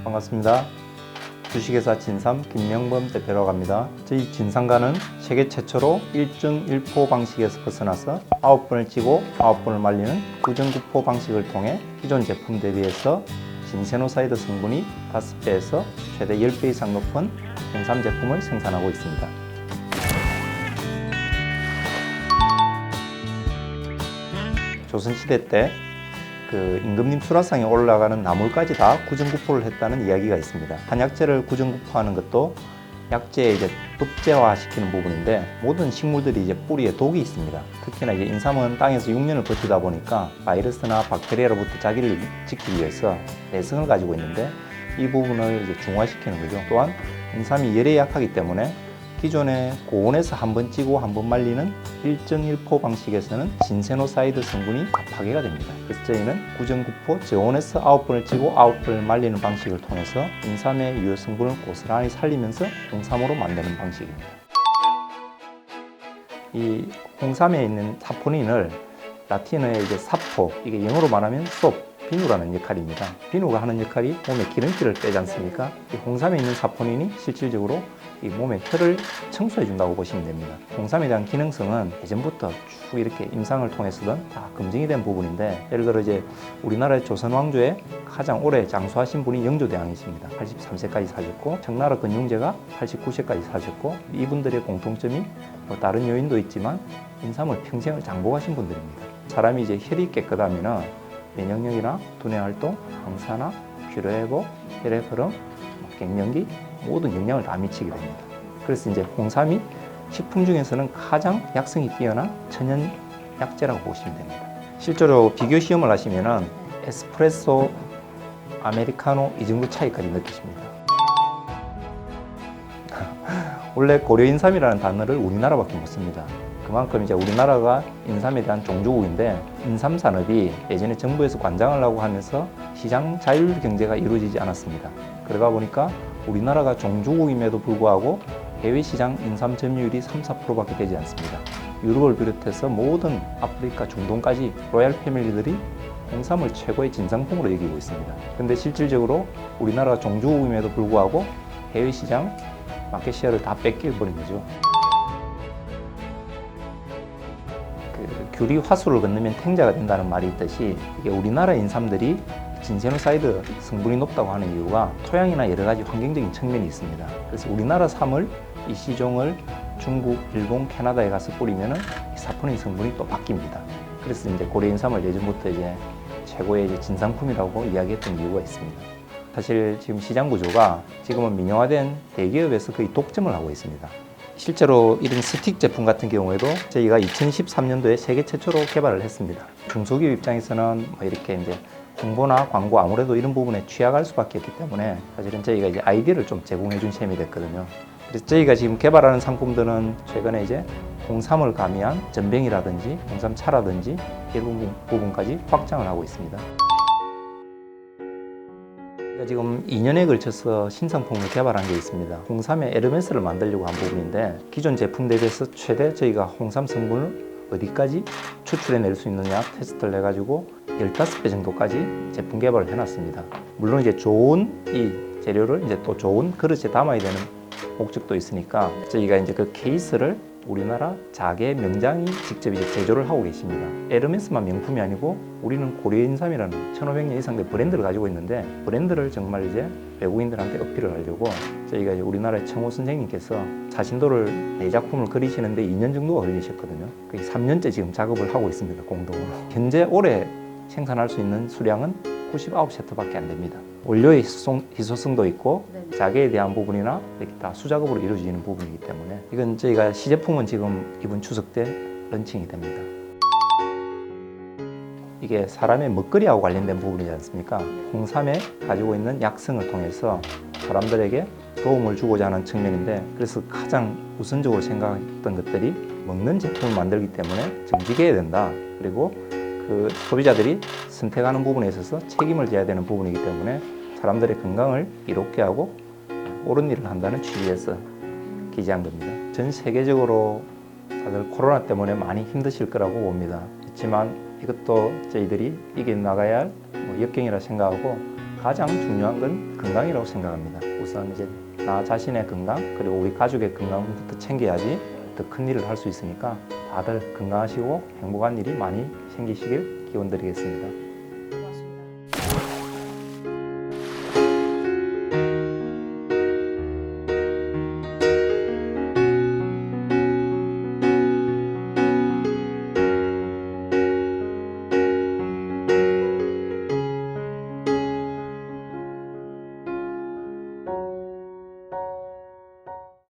반갑습니다. 주식회사 진삼 김명범 대표라고 합니다. 저희 진삼가는 세계 최초로 1중 1포 방식에서 벗어나서 9번을 찌고 9번을 말리는 구정구포 방식을 통해 기존 제품 대비해서 진세노사이드 성분이 5배에서 최대 10배 이상 높은 홍삼 제품을 생산하고 있습니다. 조선시대 때 임금님 수라상에 올라가는 나물까지 다 구정구포를 했다는 이야기가 있습니다. 한약재를 구정구포하는 것도 약재의 법제화 시키는 부분인데, 모든 식물들이 뿌리에 독이 있습니다. 특히나 인삼은 땅에서 6년을 버티다 보니까 바이러스나 박테리아로부터 자기를 지키기 위해서 내성을 가지고 있는데, 이 부분을 중화시키는 거죠. 또한 인삼이 열에 약하기 때문에 기존의 고온에서 한번 찌고 한번 말리는 1중 1포 방식에서는 진세노사이드 성분이 다 파괴가 됩니다. 그래서 저희는 구정구포 저온에서 9번을 찌고 9번을 말리는 방식을 통해서 인삼의 유효 성분을 고스란히 살리면서 홍삼으로 만드는 방식입니다. 이 홍삼에 있는 사포닌을 라틴어의 사포, 이게 영어로 말하면 속, 비누라는 역할입니다. 비누가 하는 역할이 몸에 기름기를 빼지 않습니까? 이 홍삼에 있는 사포닌이 실질적으로 이 몸의 혈을 청소해 준다고 보시면 됩니다. 홍삼에 대한 기능성은 예전부터 쭉 이렇게 임상을 통해서든 다 검증이 된 부분인데, 예를 들어 우리나라의 조선 왕조에 가장 오래 장수하신 분이 영조대왕이십니다. 83세까지 사셨고, 청나라 근용제가 89세까지 사셨고, 이분들의 공통점이 다른 요인도 있지만 인삼을 평생을 장복하신 분들입니다. 사람이 혈이 깨끗하면 면역력이나 두뇌 활동, 항산화, 피로회복, 혈액 흐름, 갱년기 모든 영향을 다 미치게 됩니다. 그래서 홍삼이 식품 중에서는 가장 약성이 뛰어난 천연 약재라고 보시면 됩니다. 실제로 비교 시험을 하시면은 에스프레소, 아메리카노 이 정도 차이까지 느끼십니다. 원래 고려인삼이라는 단어를 우리나라밖에 못 씁니다. 그만큼 우리나라가 인삼에 대한 종주국인데, 인삼 산업이 예전에 정부에서 관장을 하고 하면서 시장 자율 경제가 이루어지지 않았습니다. 그러다 보니까 우리나라가 종주국임에도 불구하고 해외 시장 인삼 점유율이 3~4%밖에 되지 않습니다. 유럽을 비롯해서 모든 아프리카, 중동까지 로얄 패밀리들이 홍삼을 최고의 진상품으로 여기고 있습니다. 근데 실질적으로 우리나라가 종주국임에도 불구하고 해외 시장 마켓 시어를 다 뺏겨버린 거죠. 귤이 화수를 건너면 탱자가 된다는 말이 있듯이, 이게 우리나라 인삼들이 진세노사이드 성분이 높다고 하는 이유가 토양이나 여러 가지 환경적인 측면이 있습니다. 그래서 우리나라 삼을, 이 시종을 중국, 일본, 캐나다에 가서 뿌리면은 이 사포닌 성분이 또 바뀝니다. 그래서 고려인삼을 예전부터 최고의 진상품이라고 이야기했던 이유가 있습니다. 사실 지금 시장 구조가 지금은 민영화된 대기업에서 거의 독점을 하고 있습니다. 실제로 이런 스틱 제품 같은 경우에도 저희가 2013년도에 세계 최초로 개발을 했습니다. 중소기업 입장에서는 이렇게 홍보나 광고, 아무래도 이런 부분에 취약할 수밖에 없기 때문에 사실은 저희가 아이디어를 좀 제공해 준 셈이 됐거든요. 그래서 저희가 지금 개발하는 상품들은 최근에 홍삼을 가미한 전병이라든지 홍삼차라든지 이런 부분까지 확장을 하고 있습니다. 지금 2년에 걸쳐서 신상품을 개발한 게 있습니다. 홍삼의 에르메스를 만들려고 한 부분인데, 기존 제품 대비해서 최대 저희가 홍삼 성분을 어디까지 추출해낼 수 있느냐 테스트를 해가지고 15배 정도까지 제품 개발을 해놨습니다. 물론 좋은 이 재료를 또 좋은 그릇에 담아야 되는 목적도 있으니까 저희가 그 케이스를 우리나라 자개 명장이 직접 제조를 하고 계십니다. 에르메스만 명품이 아니고 우리는 고려인삼이라는 1500년 이상 된 브랜드를 가지고 있는데, 브랜드를 정말 외국인들한테 어필을 하려고 저희가 우리나라의 청호 선생님께서 자신도를 내 작품을 그리시는데 2년 정도가 걸리셨거든요. 3년째 지금 작업을 하고 있습니다, 공동으로. 현재 올해 생산할 수 있는 수량은 99세트밖에 안 됩니다. 원료의 희소성도 있고 자개에 대한 부분이나 이렇게 다 수작업으로 이루어지는 부분이기 때문에, 이건 저희가 시제품은 지금 이번 추석 때 런칭이 됩니다. 이게 사람의 먹거리하고 관련된 부분이지 않습니까? 홍삼에 가지고 있는 약성을 통해서 사람들에게 도움을 주고자 하는 측면인데, 그래서 가장 우선적으로 생각했던 것들이 먹는 제품을 만들기 때문에 정직해야 된다. 그리고 소비자들이 선택하는 부분에 있어서 책임을 져야 되는 부분이기 때문에 사람들의 건강을 이롭게 하고 옳은 일을 한다는 취지에서 기재한 겁니다. 전 세계적으로 다들 코로나 때문에 많이 힘드실 거라고 봅니다. 그렇지만 이것도 저희들이 이겨나가야 할 역경이라 생각하고, 가장 중요한 건 건강이라고 생각합니다. 우선 이제 나 자신의 건강 그리고 우리 가족의 건강부터 챙겨야지 더 큰 일을 할 수 있으니까 다들 건강하시고 행복한 일이 많이 생기시길 기원드리겠습니다.